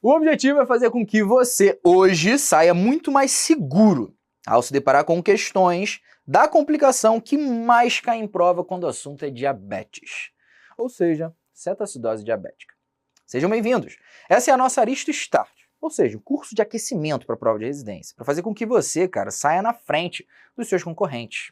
O objetivo é fazer com que você hoje saia muito mais seguro ao se deparar com questões da complicação que mais cai em prova quando o assunto é diabetes, ou seja, cetoacidose diabética. Sejam bem-vindos! Essa é a nossa Aristo Start, ou seja, um curso de aquecimento para a prova de residência, para fazer com que você, cara, saia na frente dos seus concorrentes.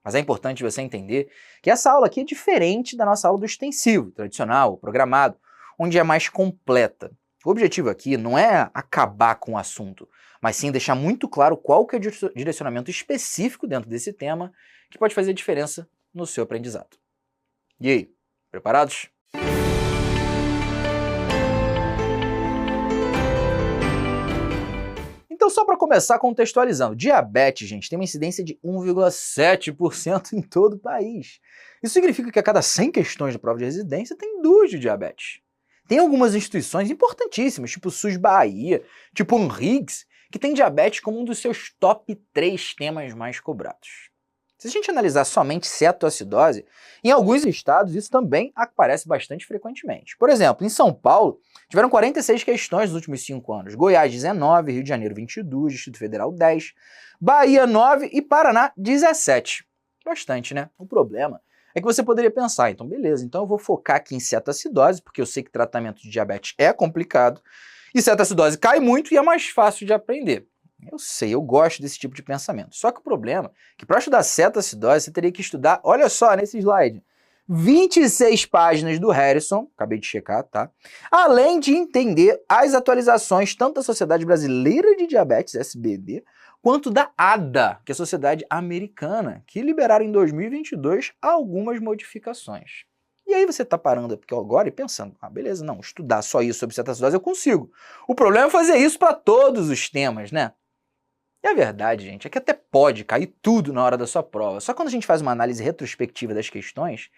Mas é importante você entender que essa aula aqui é diferente da nossa aula do extensivo, tradicional, programado, onde é mais completa. O objetivo aqui não é acabar com o assunto, mas sim deixar muito claro qual que é o direcionamento específico dentro desse tema que pode fazer diferença no seu aprendizado. E aí, preparados? Então, só para começar contextualizando, diabetes, gente, tem uma incidência de 1,7% em todo o país. Isso significa que a cada 100 questões da prova de residência tem 2 de diabetes. Tem algumas instituições importantíssimas, tipo SUS Bahia, tipo UNRIGS, que tem diabetes como um dos seus top 3 temas mais cobrados. Se a gente analisar somente cetoacidose, em alguns estados isso também aparece bastante frequentemente. Por exemplo, em São Paulo, tiveram 46 questões nos últimos 5 anos, Goiás 19, Rio de Janeiro 22, Distrito Federal 10, Bahia 9 e Paraná 17. Bastante, né? O problema é que você poderia pensar, então beleza, então eu vou focar aqui em cetoacidose, porque eu sei que tratamento de diabetes é complicado, e cetoacidose cai muito e é mais fácil de aprender. Eu sei, eu gosto desse tipo de pensamento. Só que o problema é que para estudar cetoacidose você teria que estudar, olha só nesse slide, 26 páginas do Harrison, acabei de checar, tá? Além de entender as atualizações tanto da Sociedade Brasileira de Diabetes, SBD, quanto da ADA, que é a Sociedade Americana, que liberaram em 2022 algumas modificações. E aí você tá parando aqui agora e pensando, beleza, não, estudar só isso sobre cetoacidose eu consigo. O problema é fazer isso para todos os temas, né? E a verdade, gente, é que até pode cair tudo na hora da sua prova. Só quando a gente faz uma análise retrospectiva das questões,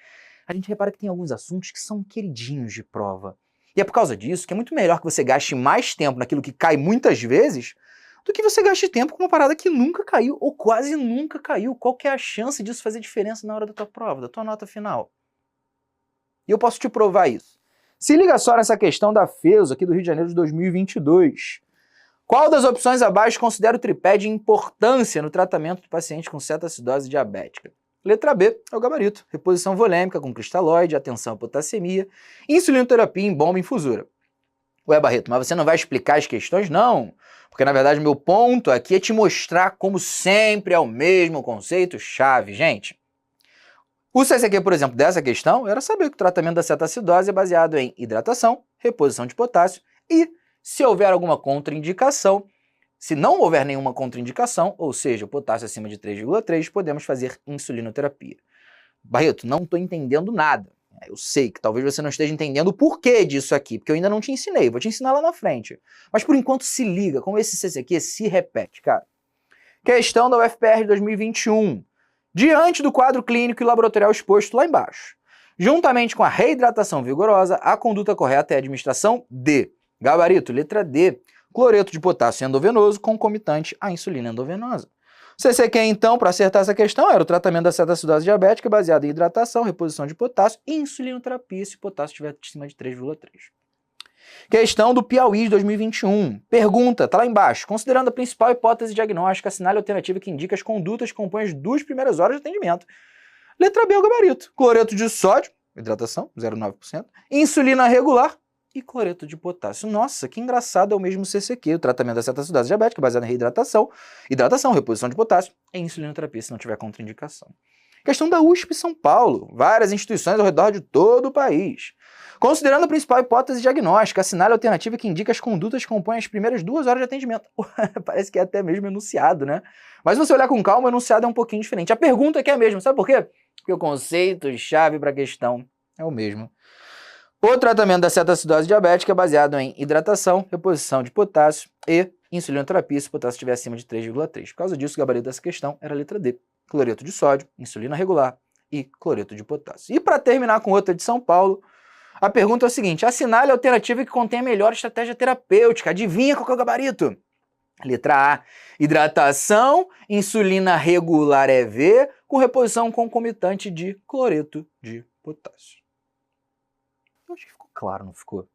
a gente repara que tem alguns assuntos que são queridinhos de prova. E é por causa disso que é muito melhor que você gaste mais tempo naquilo que cai muitas vezes do que você gaste tempo com uma parada que nunca caiu ou quase nunca caiu. Qual que é a chance disso fazer diferença na hora da tua prova, da tua nota final? E eu posso te provar isso. Se liga só nessa questão da FESO aqui do Rio de Janeiro de 2022. Qual das opções abaixo considera o tripé de importância no tratamento do paciente com cetoacidose diabética? Letra B é o gabarito, reposição volêmica com cristalóide, atenção à potassemia, insulinoterapia em bomba infusora. Ué, Barreto, mas você não vai explicar as questões? Não, porque na verdade o meu ponto aqui é te mostrar como sempre é o mesmo conceito-chave, gente. O CCQ, por exemplo, dessa questão era saber que o tratamento da cetoacidose é baseado em hidratação, reposição de potássio e, se houver alguma contraindicação, se não houver nenhuma contraindicação, ou seja, potássio acima de 3,3, podemos fazer insulinoterapia. Barreto, não estou entendendo nada. Eu sei que talvez você não esteja entendendo o porquê disso aqui, porque eu ainda não te ensinei, vou te ensinar lá na frente. Mas por enquanto se liga, como esse CCQ se repete, cara. Questão da UFPR de 2021. Diante do quadro clínico e laboratorial exposto lá embaixo, juntamente com a reidratação vigorosa, a conduta correta é a administração de gabarito, letra D, cloreto de potássio endovenoso concomitante à insulina endovenosa. O CCQ, então, para acertar essa questão, era o tratamento da cetoacidose diabética baseado em hidratação, reposição de potássio e insulinoterapia se o potássio estiver acima de 3,3. Questão do Piauí de 2021. Pergunta, tá lá embaixo. Considerando a principal hipótese diagnóstica, assinale a alternativa que indica as condutas que compõem as 2 primeiras horas de atendimento. Letra B é o gabarito. Cloreto de sódio, hidratação, 0,9%. Insulina regular e cloreto de potássio. Nossa, que engraçado, é o mesmo CCQ. O tratamento da cetoacidose diabética baseado em reidratação, hidratação, reposição de potássio e insulinoterapia se não tiver contraindicação. Questão da USP São Paulo. Várias instituições ao redor de todo o país. Considerando a principal hipótese diagnóstica, assinale a alternativa que indica as condutas que compõem as primeiras 2 horas de atendimento. Parece que é até mesmo enunciado, né? Mas se você olhar com calma, o enunciado é um pouquinho diferente. A pergunta é que é a mesma, sabe por quê? Porque o conceito-chave para a questão é o mesmo. O tratamento da cetoacidose diabética é baseado em hidratação, reposição de potássio e insulinoterapia se o potássio estiver acima de 3,3. Por causa disso, o gabarito dessa questão era a letra D. Cloreto de sódio, insulina regular e cloreto de potássio. E para terminar com outra de São Paulo, a pergunta é a seguinte: assinale a alternativa que contém a melhor estratégia terapêutica. Adivinha qual que é o gabarito? Letra A, hidratação, insulina regular EV, com reposição concomitante de cloreto de potássio. Eu acho que ficou claro, não ficou?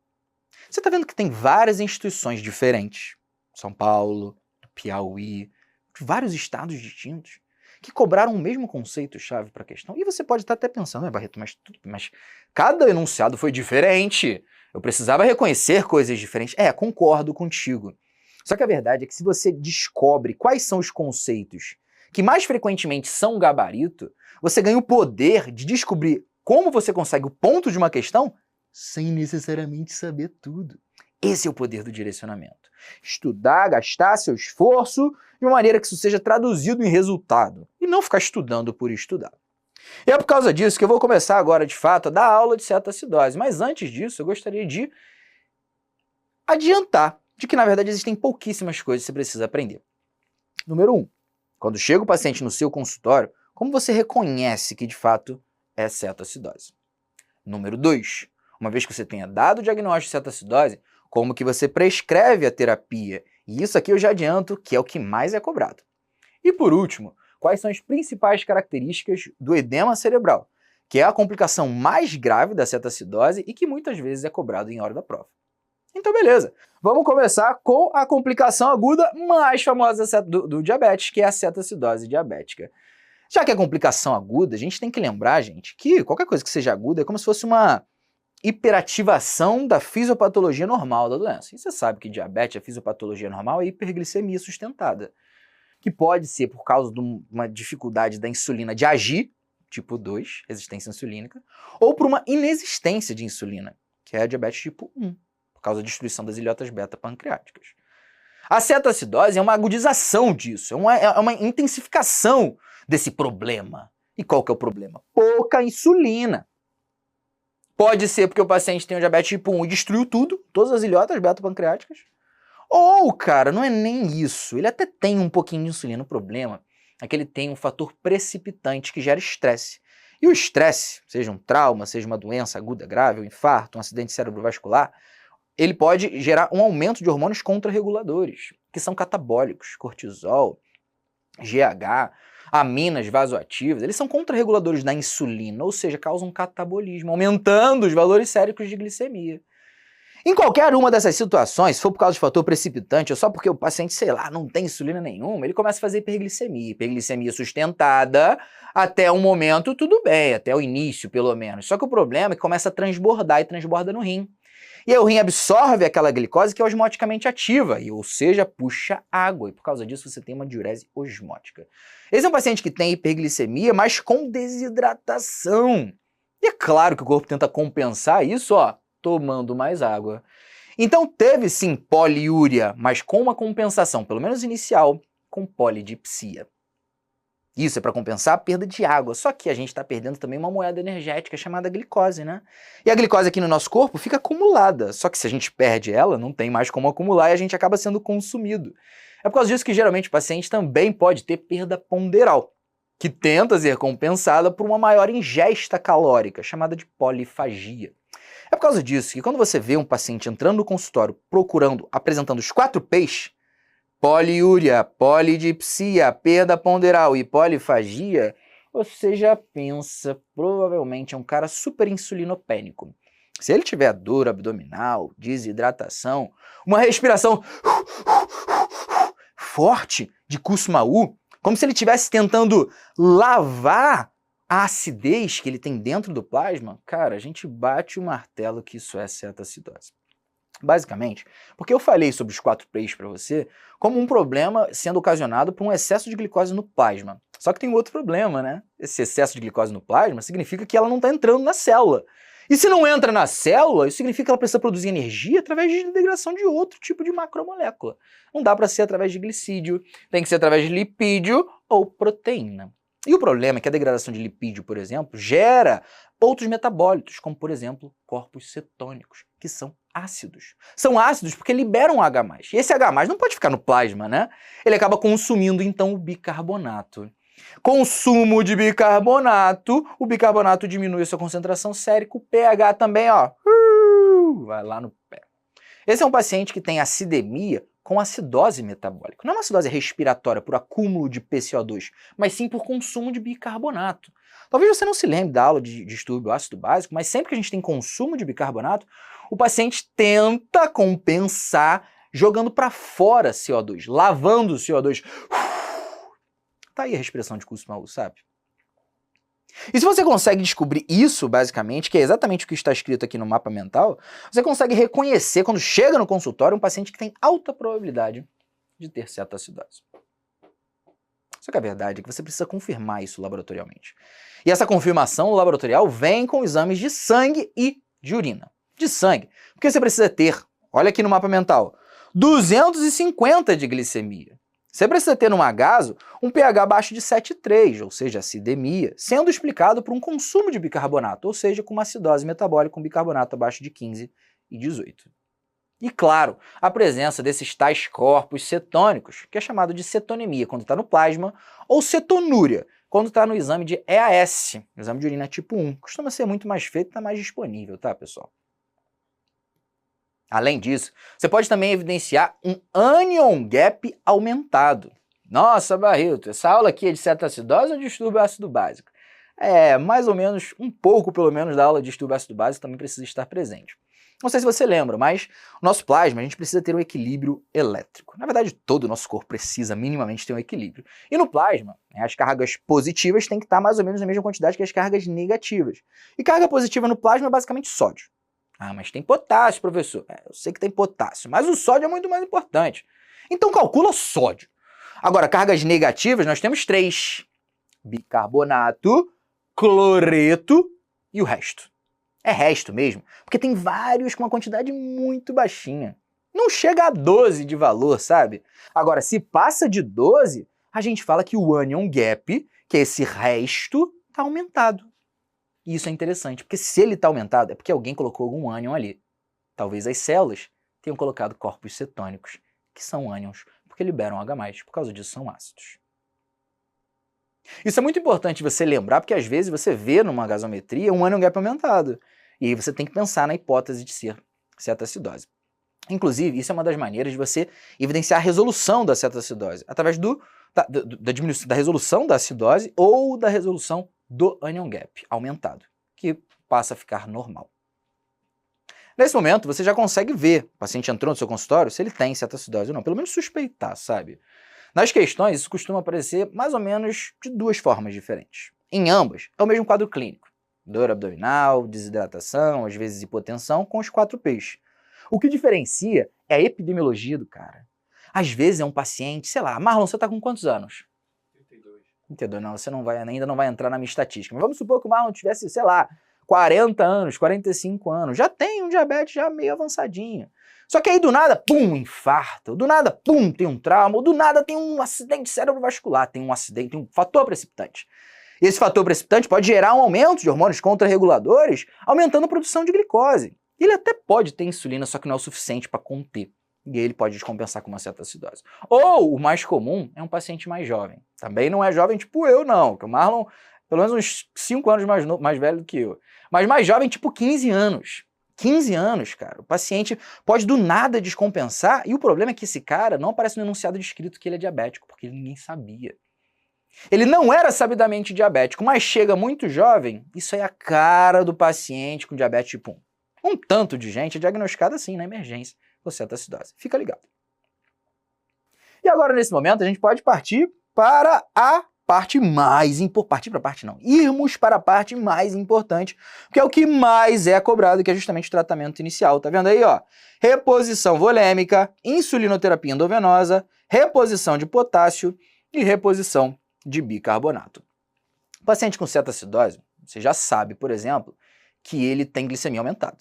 Você está vendo que tem várias instituições diferentes, São Paulo, Piauí, de vários estados distintos, que cobraram o mesmo conceito-chave para a questão. E você pode estar até pensando, Barreto, mas cada enunciado foi diferente. Eu precisava reconhecer coisas diferentes. Concordo contigo. Só que a verdade é que se você descobre quais são os conceitos que mais frequentemente são gabarito, você ganha o poder de descobrir como você consegue o ponto de uma questão sem necessariamente saber tudo. Esse é o poder do direcionamento. Estudar, gastar seu esforço de uma maneira que isso seja traduzido em resultado, e não ficar estudando por estudar. E é por causa disso que eu vou começar agora, de fato, a dar aula de cetoacidose. Mas antes disso, eu gostaria de adiantar de que, na verdade, existem pouquíssimas coisas que você precisa aprender. Número 1. Quando chega o paciente no seu consultório, como você reconhece que, de fato, é cetoacidose? Número 2. Uma vez que você tenha dado o diagnóstico de cetoacidose, como que você prescreve a terapia? E isso aqui eu já adianto que é o que mais é cobrado. E por último, quais são as principais características do edema cerebral, que é a complicação mais grave da cetoacidose e que muitas vezes é cobrado em hora da prova. Então beleza, vamos começar com a complicação aguda mais famosa do diabetes, que é a cetoacidose diabética. Já que é complicação aguda, a gente tem que lembrar, gente, que qualquer coisa que seja aguda é como se fosse uma hiperativação da fisiopatologia normal da doença. E você sabe que diabetes, a fisiopatologia normal, é hiperglicemia sustentada, que pode ser por causa de uma dificuldade da insulina de agir, tipo 2, resistência insulínica, ou por uma inexistência de insulina, que é a diabetes tipo 1, por causa da destruição das ilhotas beta pancreáticas. A cetoacidose é uma agudização disso, é uma intensificação desse problema. E qual que é o problema? Pouca insulina. Pode ser porque o paciente tem o diabetes tipo 1 e destruiu tudo, todas as ilhotas beta-pancreáticas. Ou, cara, não é nem isso. Ele até tem um pouquinho de insulina. O problema é que ele tem um fator precipitante que gera estresse. E o estresse, seja um trauma, seja uma doença aguda grave, um infarto, um acidente cerebrovascular, ele pode gerar um aumento de hormônios contrarreguladores, que são catabólicos, cortisol, GH, aminas vasoativas, eles são contrarreguladores da insulina, ou seja, causam catabolismo, aumentando os valores séricos de glicemia. Em qualquer uma dessas situações, se for por causa de fator precipitante ou só porque o paciente, sei lá, não tem insulina nenhuma, ele começa a fazer hiperglicemia sustentada, até um momento tudo bem, até o início pelo menos. Só que o problema é que começa a transbordar e transborda no rim. E aí o rim absorve aquela glicose que é osmoticamente ativa, ou seja, puxa água, e por causa disso você tem uma diurese osmótica. Esse é um paciente que tem hiperglicemia, mas com desidratação. E é claro que o corpo tenta compensar isso, tomando mais água. Então teve sim poliúria, mas com uma compensação, pelo menos inicial, com polidipsia. Isso é para compensar a perda de água, só que a gente está perdendo também uma moeda energética chamada glicose, né? E a glicose aqui no nosso corpo fica acumulada, só que se a gente perde ela, não tem mais como acumular e a gente acaba sendo consumido. É por causa disso que geralmente o paciente também pode ter perda ponderal, que tenta ser compensada por uma maior ingesta calórica, chamada de polifagia. É por causa disso que quando você vê um paciente entrando no consultório apresentando os 4 P's, poliúria, polidipsia, perda ponderal e polifagia, você já pensa, provavelmente é um cara super insulinopênico. Se ele tiver dor abdominal, desidratação, uma respiração forte de Kussmaul, como se ele estivesse tentando lavar a acidez que ele tem dentro do plasma, cara, a gente bate o martelo que isso é cetoacidose. Basicamente, porque eu falei sobre os 4 P's para você como um problema sendo ocasionado por um excesso de glicose no plasma. Só que tem um outro problema, né? Esse excesso de glicose no plasma significa que ela não está entrando na célula. E se não entra na célula, isso significa que ela precisa produzir energia através de degradação de outro tipo de macromolécula. Não dá para ser através de glicídio, tem que ser através de lipídio ou proteína. E o problema é que a degradação de lipídio, por exemplo, gera outros metabólitos, como, por exemplo, corpos cetônicos, que são ácidos. São ácidos porque liberam H+. E esse H+ não pode ficar no plasma, né? Ele acaba consumindo, então, o bicarbonato. Consumo de bicarbonato, o bicarbonato diminui a sua concentração sérica, o pH também, vai lá no pé. Esse é um paciente que tem acidemia com acidose metabólica. Não é uma acidose respiratória por acúmulo de PCO2, mas sim por consumo de bicarbonato. Talvez você não se lembre da aula de distúrbio ácido básico, mas sempre que a gente tem consumo de bicarbonato, o paciente tenta compensar jogando para fora CO2, lavando o CO2. Tá aí a respiração de Kussmaul, sabe? E se você consegue descobrir isso, basicamente, que é exatamente o que está escrito aqui no mapa mental, você consegue reconhecer, quando chega no consultório, um paciente que tem alta probabilidade de ter cetoacidose. Só que a verdade é que você precisa confirmar isso laboratorialmente. E essa confirmação laboratorial vem com exames de sangue e de urina. De sangue, porque você precisa ter, olha aqui no mapa mental, 250 de glicemia. Você precisa ter no agaso um pH abaixo de 7,3, ou seja, acidemia, sendo explicado por um consumo de bicarbonato, ou seja, com uma acidose metabólica com bicarbonato abaixo de 15 e 18. E claro, a presença desses tais corpos cetônicos, que é chamado de cetonemia quando está no plasma, ou cetonúria quando está no exame de EAS, exame de urina tipo 1. Costuma ser muito mais feito e está mais disponível, tá, pessoal? Além disso, você pode também evidenciar um anion gap aumentado. Nossa, Barreto, essa aula aqui é de cetoacidose ou distúrbio ácido básico? Mais ou menos, um pouco pelo menos da aula de distúrbio ácido básico também precisa estar presente. Não sei se você lembra, mas o nosso plasma, a gente precisa ter um equilíbrio elétrico. Na verdade, todo o nosso corpo precisa minimamente ter um equilíbrio. E no plasma, as cargas positivas têm que estar mais ou menos na mesma quantidade que as cargas negativas. E carga positiva no plasma é basicamente sódio. Ah, mas tem potássio, professor. Eu sei que tem potássio, mas o sódio é muito mais importante. Então calcula sódio. Agora, cargas negativas, nós temos 3. Bicarbonato, cloreto e o resto. É resto mesmo, porque tem vários com uma quantidade muito baixinha. Não chega a 12 de valor, sabe? Agora, se passa de 12, a gente fala que o anion gap, que é esse resto, está aumentado. E isso é interessante, porque se ele está aumentado, é porque alguém colocou algum ânion ali. Talvez as células tenham colocado corpos cetônicos, que são ânions, porque liberam H+, por causa disso são ácidos. Isso é muito importante você lembrar, porque às vezes você vê numa gasometria um anion gap aumentado. E aí você tem que pensar na hipótese de ser cetoacidose. Inclusive, isso é uma das maneiras de você evidenciar a resolução da cetoacidose, através da diminuição da resolução da acidose ou da resolução do anion gap aumentado, que passa a ficar normal. Nesse momento, você já consegue ver, o paciente entrou no seu consultório, se ele tem cetoacidose ou não, pelo menos suspeitar, sabe? Nas questões, isso costuma aparecer mais ou menos de 2 formas diferentes. Em ambas, é o mesmo quadro clínico. Dor abdominal, desidratação, às vezes hipotensão, com os 4 P's. O que diferencia é a epidemiologia do cara. Às vezes é um paciente, sei lá, Marlon, você tá com quantos anos? 32, não, você ainda não vai entrar na minha estatística. Mas vamos supor que o Marlon tivesse, sei lá, 40 anos, 45 anos. Já tem um diabetes já meio avançadinho. Só que aí do nada, pum, infarto. Do nada, pum, tem um trauma. Ou do nada tem um acidente cerebrovascular. Tem um fator precipitante. E esse fator precipitante pode gerar um aumento de hormônios contrarreguladores, aumentando a produção de glicose. Ele até pode ter insulina, só que não é o suficiente para conter. E ele pode descompensar com uma cetoacidose. Ou, o mais comum, é um paciente mais jovem. Também não é jovem tipo eu, não. Porque o Marlon, pelo menos uns 5 anos mais velho do que eu. Mas mais jovem, tipo 15 anos. 15 anos, cara. O paciente pode do nada descompensar. E o problema é que esse cara não aparece no enunciado descrito que ele é diabético, porque ninguém sabia. Ele não era sabidamente diabético, mas chega muito jovem. Isso aí é a cara do paciente com diabetes tipo 1. Um tanto de gente é diagnosticada assim, na emergência, com cetoacidose. Fica ligado. E agora, nesse momento, a gente pode partir para a parte mais importante. Irmos para a parte mais importante, que é o que mais é cobrado, que é justamente o tratamento inicial. Tá vendo aí, ó? Reposição volêmica, insulinoterapia endovenosa, reposição de potássio e reposição de bicarbonato. O paciente com cetoacidose, você já sabe, por exemplo, que ele tem glicemia aumentada.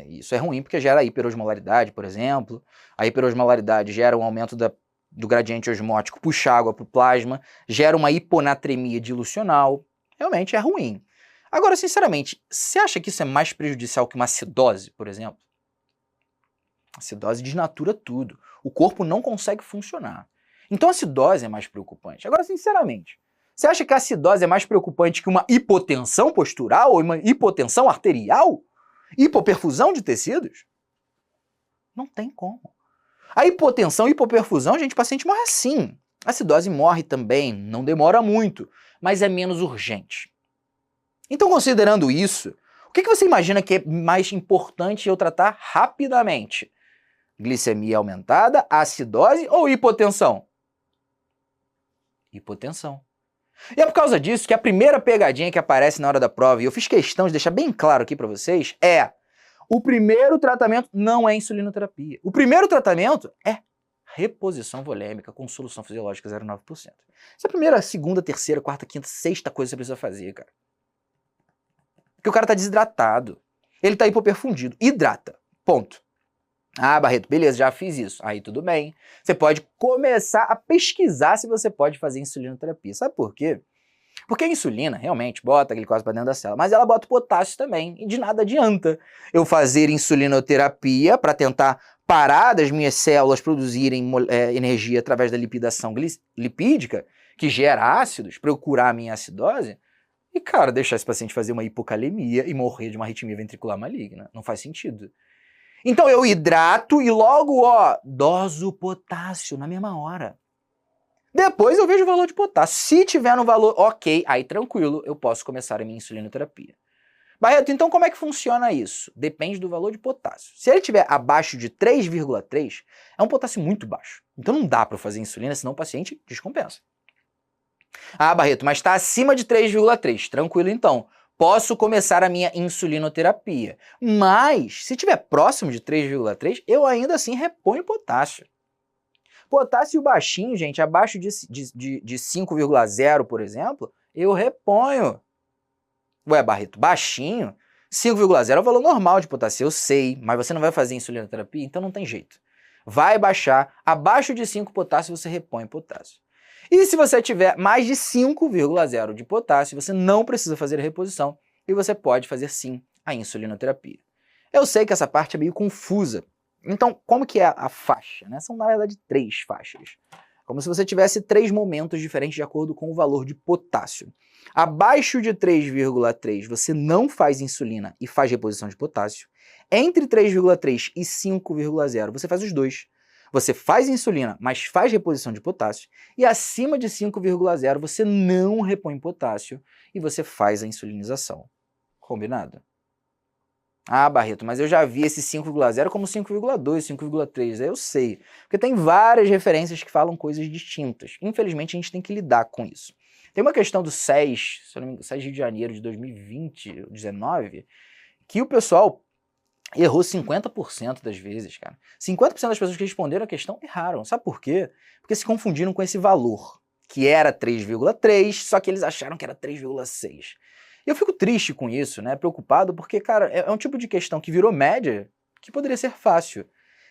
Isso é ruim porque gera hiperosmolaridade, por exemplo. A hiperosmolaridade gera um aumento do gradiente osmótico, puxa água para o plasma, gera uma hiponatremia dilucional. Realmente é ruim. Agora, sinceramente, você acha que isso é mais prejudicial que uma acidose, por exemplo? A acidose desnatura tudo. O corpo não consegue funcionar. Então a acidose é mais preocupante. Agora, sinceramente, você acha que a acidose é mais preocupante que uma hipotensão postural ou uma hipotensão arterial? Hipoperfusão de tecidos? Não tem como. A hipotensão e hipoperfusão, gente, o paciente morre assim. A acidose morre também, não demora muito, mas é menos urgente. Então, considerando isso, o O que você imagina que é mais importante eu tratar rapidamente? Glicemia aumentada, acidose ou hipotensão? Hipotensão. E é por causa disso que a primeira pegadinha que aparece na hora da prova, e eu fiz questão de deixar bem claro aqui para vocês, é: o primeiro tratamento não é insulinoterapia. O primeiro tratamento é reposição volêmica com solução fisiológica 0,9%. Essa é a primeira, segunda, terceira, quarta, quinta, sexta coisa que você precisa fazer, cara. Porque o cara tá desidratado. Ele tá hipoperfundido. Hidrata. Ponto. Ah, Barreto, beleza, já fiz isso. Aí tudo bem. Você pode começar a pesquisar se você pode fazer insulinoterapia. Sabe por quê? Porque a insulina, realmente, bota a glicose para dentro da célula, mas ela bota potássio também, e de nada adianta eu fazer insulinoterapia para tentar parar das minhas células produzirem energia através da lipidação lipídica, que gera ácidos, para eu curar a minha acidose, e, cara, deixar esse paciente fazer uma hipocalemia e morrer de uma arritmia ventricular maligna. Não faz sentido. Então eu hidrato e logo, doso potássio na mesma hora. Depois eu vejo o valor de potássio. Se tiver no valor ok, aí tranquilo, eu posso começar a minha insulinoterapia. Barreto, então como é que funciona isso? Depende do valor de potássio. Se ele estiver abaixo de 3,3, é um potássio muito baixo. Então não dá para fazer insulina, senão o paciente descompensa. Ah, Barreto, mas está acima de 3,3. Tranquilo então. Posso começar a minha insulinoterapia. Mas, se estiver próximo de 3,3, eu ainda assim reponho potássio. Potássio baixinho, gente, abaixo de 5,0, por exemplo, eu reponho. Ué, Barreto, baixinho? 5,0 é o valor normal de potássio, eu sei, mas você não vai fazer insulinoterapia, então não tem jeito. Vai baixar, abaixo de 5 potássio, você repõe potássio. E se você tiver mais de 5,0 de potássio, você não precisa fazer a reposição e você pode fazer sim a insulinoterapia. Eu sei que essa parte é meio confusa. Então, como que é a faixa? Né? São, na verdade, 3 faixas. Como se você tivesse 3 momentos diferentes de acordo com o valor de potássio. Abaixo de 3,3 você não faz insulina e faz reposição de potássio. Entre 3,3 e 5,0 você faz os dois. Você faz insulina, mas faz reposição de potássio. E acima de 5,0 você não repõe potássio e você faz a insulinização. Combinado? Ah, Barreto, mas eu já vi esse 5,0 como 5,2, 5,3, eu sei. Porque tem várias referências que falam coisas distintas. Infelizmente, a gente tem que lidar com isso. Tem uma questão do SES, se eu não me engano, SES Rio de Janeiro de 2020, 19, que o pessoal errou 50% das vezes, cara. 50% das pessoas que responderam a questão erraram. Sabe por quê? Porque se confundiram com esse valor, que era 3,3, só que eles acharam que era 3,6. E eu fico triste com isso, né? Preocupado, porque, cara, é um tipo de questão que virou média que poderia ser fácil,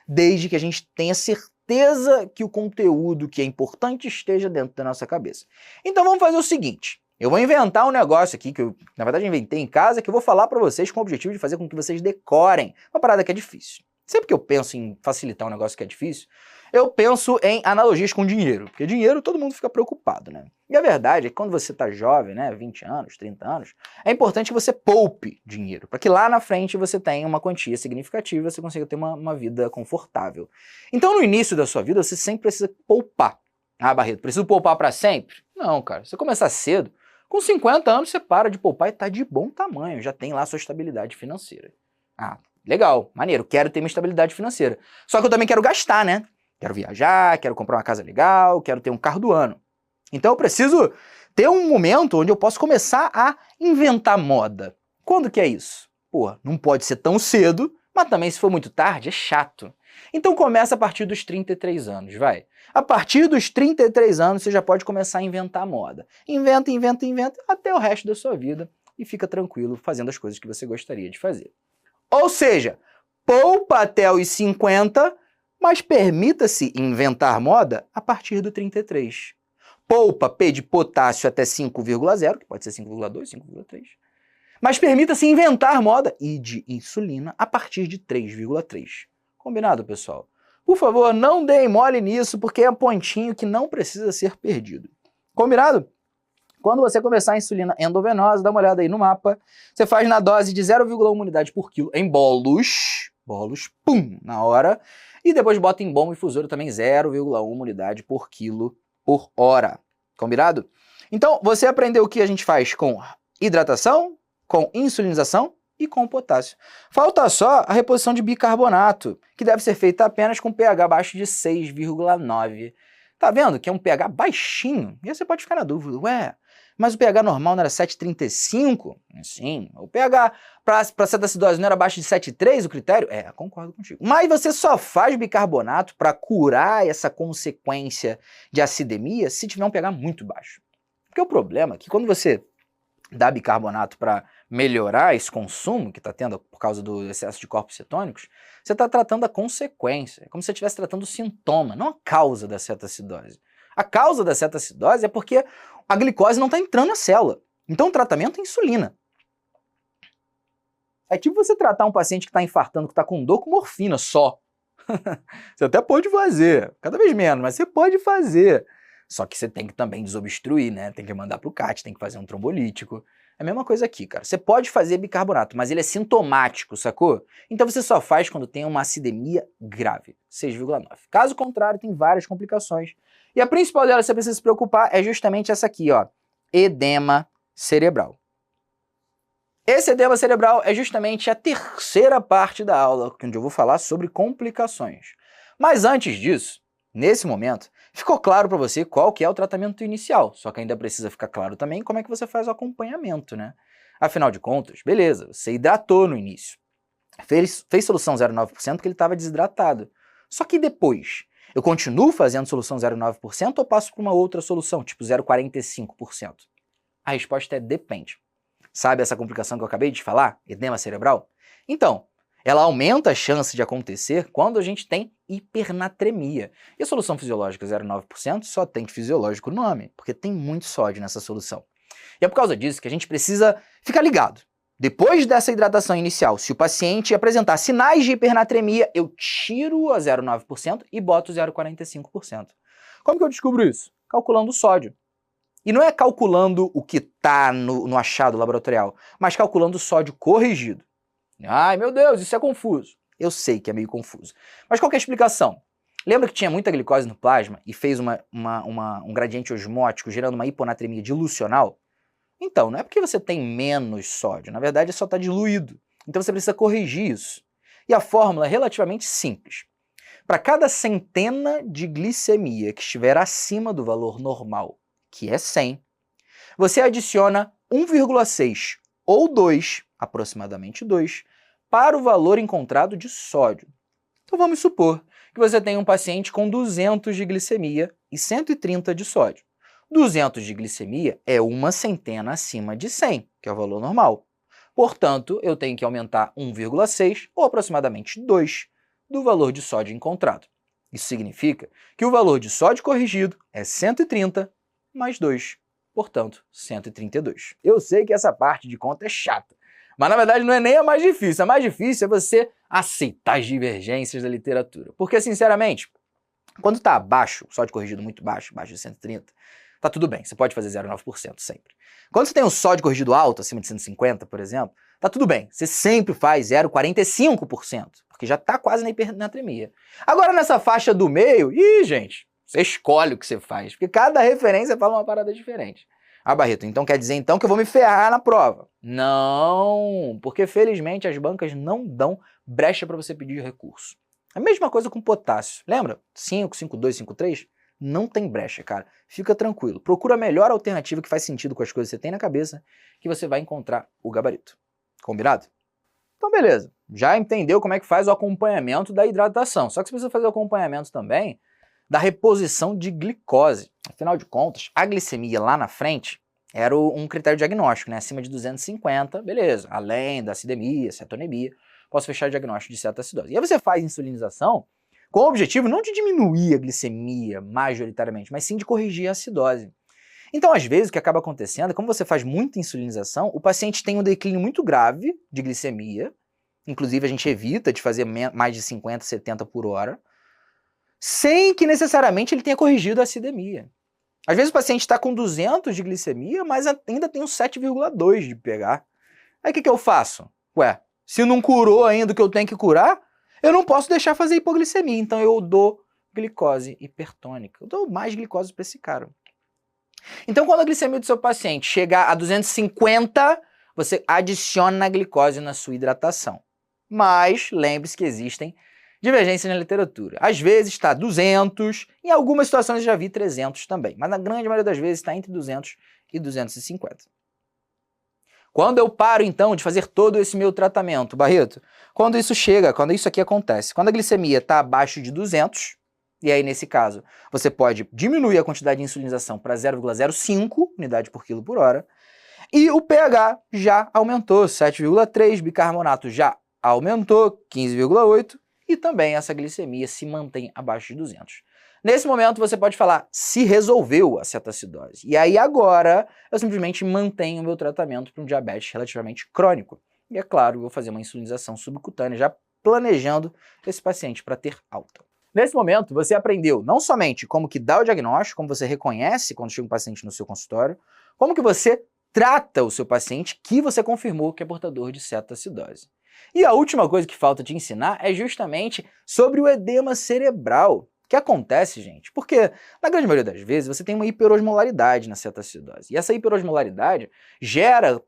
desde que a gente tenha certeza que o conteúdo que é importante esteja dentro da nossa cabeça. Então vamos fazer o seguinte, eu vou inventar um negócio aqui, que eu, na verdade, inventei em casa, que eu vou falar para vocês com o objetivo de fazer com que vocês decorem uma parada que é difícil. Sempre que eu penso em facilitar um negócio que é difícil, eu penso em analogias com dinheiro, porque dinheiro todo mundo fica preocupado, né? E a verdade é que quando você está jovem, né, 20 anos, 30 anos, é importante que você poupe dinheiro, para que lá na frente você tenha uma quantia significativa e você consiga ter uma vida confortável. Então, no início da sua vida, você sempre precisa poupar. Ah, Barreto, preciso poupar para sempre? Não, cara, se você começar cedo, com 50 anos você para de poupar e está de bom tamanho, já tem lá a sua estabilidade financeira. Ah, legal, maneiro, quero ter minha estabilidade financeira. Só que eu também quero gastar, né? Quero viajar, quero comprar uma casa legal, quero ter um carro do ano. Então eu preciso ter um momento onde eu posso começar a inventar moda. Quando que é isso? Pô, não pode ser tão cedo, mas também se for muito tarde é chato. Então começa a partir dos 33 anos, vai. A partir dos 33 anos você já pode começar a inventar moda. Inventa, inventa, inventa, até o resto da sua vida e fica tranquilo fazendo as coisas que você gostaria de fazer. Ou seja, poupa até os 50, mas permita-se inventar moda a partir do 33. Poupa P de potássio até 5,0, que pode ser 5,2, 5,3. Mas permita-se inventar moda e de insulina a partir de 3,3. Combinado, pessoal? Por favor, não deem mole nisso, porque é pontinho que não precisa ser perdido. Combinado? Quando você começar a insulina endovenosa, dá uma olhada aí no mapa, você faz na dose de 0,1 unidade por quilo em bolos, pum, na hora, e depois bota em bomba infusora também 0,1 unidade por quilo por hora. Combinado? Então, você aprendeu o que a gente faz com hidratação, com insulinização e com potássio. Falta só a reposição de bicarbonato, que deve ser feita apenas com pH abaixo de 6,9. Tá vendo que é um pH baixinho? E aí você pode ficar na dúvida, ué, mas o pH normal não era 7,35? Sim. O pH para cetacidose não era abaixo de 7,3 o critério? Concordo contigo. Mas você só faz bicarbonato para curar essa consequência de acidemia se tiver um pH muito baixo. Porque o problema é que quando você dá bicarbonato para melhorar esse consumo que está tendo por causa do excesso de corpos cetônicos, você está tratando a consequência. É como se você estivesse tratando o sintoma, não a causa da cetacidose. A causa da cetacidose é porque a glicose não está entrando na célula. Então o tratamento é insulina. É tipo você tratar um paciente que está infartando, que está com dor, com morfina só. Você até pode fazer, cada vez menos, mas você pode fazer. Só que você tem que também desobstruir, né? Tem que mandar pro CAT, tem que fazer um trombolítico. É a mesma coisa aqui, cara. Você pode fazer bicarbonato, mas ele é sintomático, sacou? Então você só faz quando tem uma acidemia grave, 6,9. Caso contrário, tem várias complicações. E a principal delas que você precisa se preocupar é justamente essa aqui, ó. Edema cerebral. Esse edema cerebral é justamente a terceira parte da aula, onde eu vou falar sobre complicações. Mas antes disso, nesse momento, ficou claro para você qual que é o tratamento inicial, só que ainda precisa ficar claro também como é que você faz o acompanhamento, né? Afinal de contas, beleza, você hidratou no início, fez solução 0,9% porque ele estava desidratado. Só que depois, eu continuo fazendo solução 0,9% ou passo para uma outra solução, tipo 0,45%? A resposta é depende. Sabe essa complicação que eu acabei de falar? Edema cerebral? Então, ela aumenta a chance de acontecer quando a gente tem hipernatremia. E a solução fisiológica 0,9% só tem fisiológico no nome, porque tem muito sódio nessa solução. E é por causa disso que a gente precisa ficar ligado. Depois dessa hidratação inicial, se o paciente apresentar sinais de hipernatremia, eu tiro a 0,9% e boto 0,45%. Como que eu descubro isso? Calculando o sódio. E não é calculando o que está no achado laboratorial, mas calculando o sódio corrigido. Ai, meu Deus, isso é confuso. Eu sei que é meio confuso. Mas qual que é a explicação? Lembra que tinha muita glicose no plasma e fez um gradiente osmótico gerando uma hiponatremia dilucional? Então, não é porque você tem menos sódio, na verdade só está diluído. Então você precisa corrigir isso. E a fórmula é relativamente simples. Para cada centena de glicemia que estiver acima do valor normal, que é 100, você adiciona 1,6 ou 2, aproximadamente 2, para o valor encontrado de sódio. Então vamos supor que você tem um paciente com 200 de glicemia e 130 de sódio. 200 de glicemia é uma centena acima de 100, que é o valor normal. Portanto, eu tenho que aumentar 1,6 ou aproximadamente 2 do valor de sódio encontrado. Isso significa que o valor de sódio corrigido é 130 mais 2, portanto, 132. Eu sei que essa parte de conta é chata, mas na verdade não é nem a mais difícil. A mais difícil é você aceitar as divergências da literatura. Porque, sinceramente, quando está abaixo, sódio corrigido muito baixo, abaixo de 130, tá tudo bem, você pode fazer 0,9% sempre. Quando você tem um sódio corrigido alto, acima de 150, por exemplo, tá tudo bem, você sempre faz 0,45%, porque já tá quase na hipernatremia. Agora nessa faixa do meio, gente, você escolhe o que você faz, porque cada referência fala uma parada diferente. Ah, Barreto, então quer dizer então que eu vou me ferrar na prova? Não, porque felizmente as bancas não dão brecha para você pedir recurso. A mesma coisa com potássio, lembra? 5, 5,2, 5,3? Não tem brecha, cara. Fica tranquilo. Procura a melhor alternativa que faz sentido com as coisas que você tem na cabeça, que você vai encontrar o gabarito. Combinado? Então beleza, já entendeu como é que faz o acompanhamento da hidratação, só que você precisa fazer o acompanhamento também da reposição de glicose. Afinal de contas, a glicemia lá na frente era um critério diagnóstico, né? Acima de 250, beleza. Além da acidemia, cetonemia, posso fechar o diagnóstico de cetoacidose. E aí você faz insulinização com o objetivo não de diminuir a glicemia majoritariamente, mas sim de corrigir a acidose. Então, às vezes, o que acaba acontecendo é, como você faz muita insulinização, o paciente tem um declínio muito grave de glicemia, inclusive a gente evita de fazer mais de 50, 70 por hora, sem que necessariamente ele tenha corrigido a acidemia. Às vezes o paciente está com 200 de glicemia, mas ainda tem um 7,2 de pH. Aí o que eu faço? Ué, se não curou ainda o que eu tenho que curar, eu não posso deixar fazer hipoglicemia, então eu dou glicose hipertônica. Eu dou mais glicose para esse cara. Então, quando a glicemia do seu paciente chegar a 250, você adiciona a glicose na sua hidratação. Mas lembre-se que existem divergências na literatura. Às vezes está 200, em algumas situações eu já vi 300 também, mas na grande maioria das vezes está entre 200 e 250. Quando eu paro, então, de fazer todo esse meu tratamento, Barreto, quando isso aqui acontece, quando a glicemia está abaixo de 200, e aí, nesse caso, você pode diminuir a quantidade de insulinização para 0,05 unidade por quilo por hora, e o pH já aumentou, 7,3, bicarbonato já aumentou, 15,8, e também essa glicemia se mantém abaixo de 200. Nesse momento, você pode falar, se resolveu a cetacidose. E aí, agora, eu simplesmente mantenho o meu tratamento para um diabetes relativamente crônico. E é claro, eu vou fazer uma insulinização subcutânea, já planejando esse paciente para ter alta. Nesse momento, você aprendeu não somente como que dá o diagnóstico, como você reconhece quando chega um paciente no seu consultório, como que você trata o seu paciente que você confirmou que é portador de cetacidose. E a última coisa que falta te ensinar é justamente sobre o edema cerebral. Que acontece, gente, porque na grande maioria das vezes você tem uma hiperosmolaridade na cetacidose. E essa hiperosmolaridade gera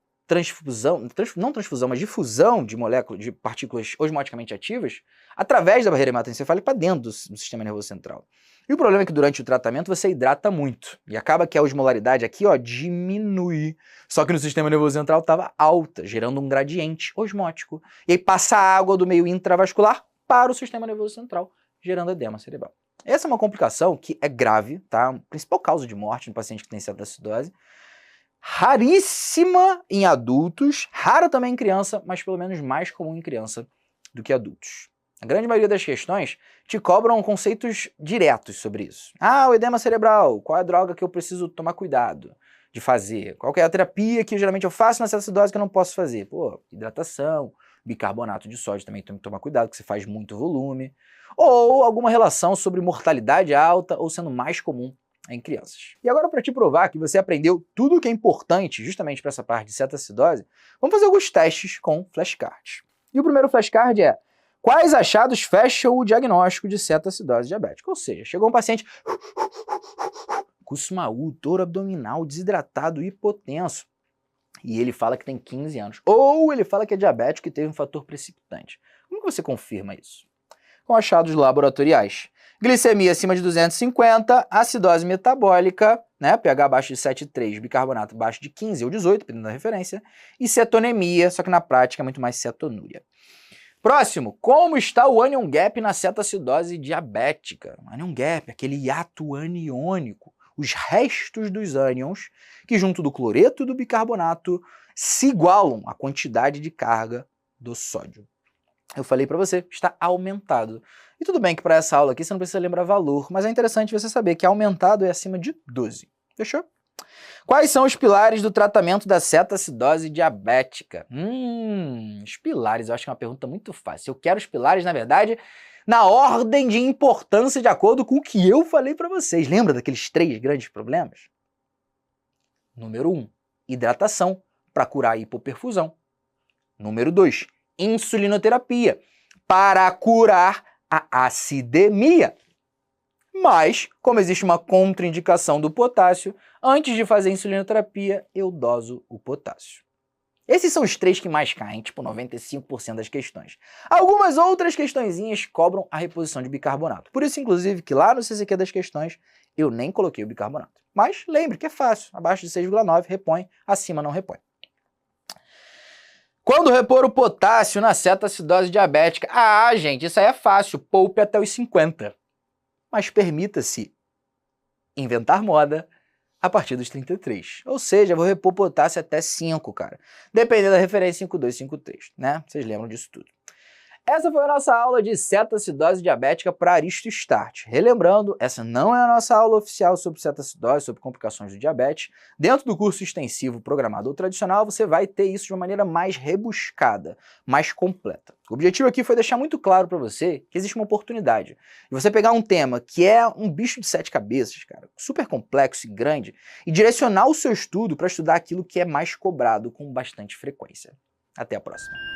difusão de moléculas, de partículas osmoticamente ativas através da barreira hematoencefálica para dentro do sistema nervoso central. E o problema é que durante o tratamento você hidrata muito. E acaba que a osmolaridade aqui, ó, diminui. Só que no sistema nervoso central estava alta, gerando um gradiente osmótico. E aí passa a água do meio intravascular para o sistema nervoso central, gerando edema cerebral. Essa é uma complicação que é grave, tá? A principal causa de morte no paciente que tem cetacidose. Raríssima em adultos, rara também em criança, mas pelo menos mais comum em criança do que adultos. A grande maioria das questões te cobram conceitos diretos sobre isso. Ah, o edema cerebral, qual é a droga que eu preciso tomar cuidado de fazer? Qual que é a terapia que geralmente eu faço na cetacidose que eu não posso fazer? Pô, hidratação, bicarbonato de sódio também tem que tomar cuidado, que você faz muito volume. Ou alguma relação sobre mortalidade alta ou sendo mais comum em crianças. E agora, para te provar que você aprendeu tudo o que é importante justamente para essa parte de cetacidose, vamos fazer alguns testes com flashcards. E o primeiro flashcard é: quais achados fecham o diagnóstico de cetacidose diabética? Ou seja, chegou um paciente com SMAU, dor abdominal, desidratado, hipotenso, e ele fala que tem 15 anos. Ou ele fala que é diabético e teve um fator precipitante. Como que você confirma isso? Com achados laboratoriais. Glicemia acima de 250, acidose metabólica, né, pH abaixo de 7,3, bicarbonato abaixo de 15 ou 18, dependendo da referência, e cetonemia, só que na prática é muito mais cetonúria. Próximo, como está o anion gap na cetacidose diabética? O anion gap, aquele hiato aniônico, os restos dos ânions que junto do cloreto e do bicarbonato se igualam à quantidade de carga do sódio. Eu falei para você, está aumentado. E tudo bem que para essa aula aqui você não precisa lembrar valor, mas é interessante você saber que aumentado é acima de 12. Fechou? Quais são os pilares do tratamento da cetacidose diabética? Os pilares, eu acho que é uma pergunta muito fácil. Eu quero os pilares, na verdade, na ordem de importância de acordo com o que eu falei para vocês. Lembra daqueles 3 grandes problemas? Número 1, hidratação, para curar a hipoperfusão. Número 2, insulinoterapia, para curar a acidemia. Mas, como existe uma contraindicação do potássio, antes de fazer insulinoterapia, eu doso o potássio. Esses são os 3 que mais caem, tipo 95% das questões. Algumas outras questõezinhas cobram a reposição de bicarbonato. Por isso, inclusive, que lá no CCQ das questões, eu nem coloquei o bicarbonato. Mas lembre que é fácil, abaixo de 6,9 repõe, acima não repõe. Quando repor o potássio na cetacidose diabética? Ah, gente, isso aí é fácil, poupe até os 50. Mas permita-se inventar moda a partir dos 33. Ou seja, vou repor potássio até 5, cara. Dependendo da referência 5,2, 5,3, né? Vocês lembram disso tudo. Essa foi a nossa aula de cetacidose diabética para Aristo Start. Relembrando, essa não é a nossa aula oficial sobre cetacidose, sobre complicações do diabetes. Dentro do curso extensivo programado ou tradicional, você vai ter isso de uma maneira mais rebuscada, mais completa. O objetivo aqui foi deixar muito claro para você que existe uma oportunidade de você pegar um tema que é um bicho de 7 cabeças, cara, super complexo e grande, e direcionar o seu estudo para estudar aquilo que é mais cobrado com bastante frequência. Até a próxima.